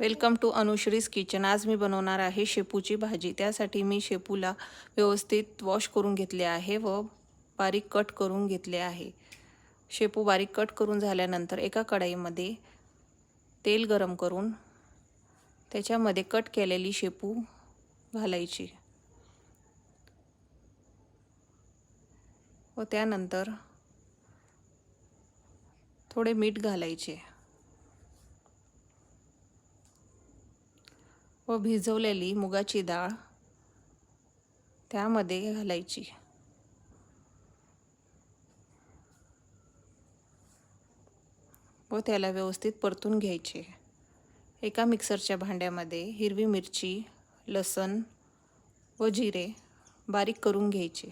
Welcome to अनुश्रीज kitchen. आज मी बनवणार आहे शेपूची भाजी। त्यासाठी मी शेपूला व्यवस्थित वॉश करून घेतले आहे व बारीक कट करून घेतले आहे। शेपू बारीक कट करून झाल्यानंतर एका कढईमध्ये तेल गरम करून त्याच्यामध्ये कट केलेली शेपू घालायची व त्यानंतर थोडे मीठ घालायचे व भिजवलेली मुगाची डाळ त्यामध्ये घालायची व त्याला व्यवस्थित परतून घ्यायचे। एका मिक्सरच्या भांड्यामध्ये हिरवी मिरची, लसूण व जिरे बारीक करून घ्यायचे।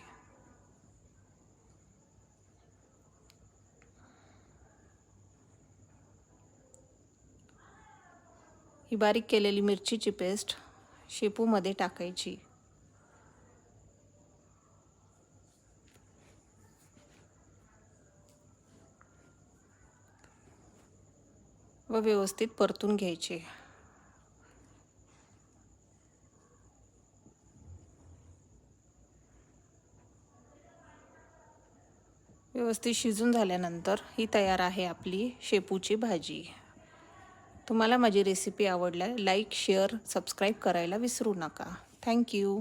ही बारीक केलेली मिरचीची पेस्ट शेपूमध्ये टाकायची व व्यवस्थित परतून घ्यायचे। व्यवस्थित शिजून झाल्यानंतर ही तयार आहे आपली शेपूची भाजी। तुम्हाला माझी रेसिपी आवडल्यास लाईक, शेअर, सबस्क्राईब करायला विसरू नका। थँक्यू।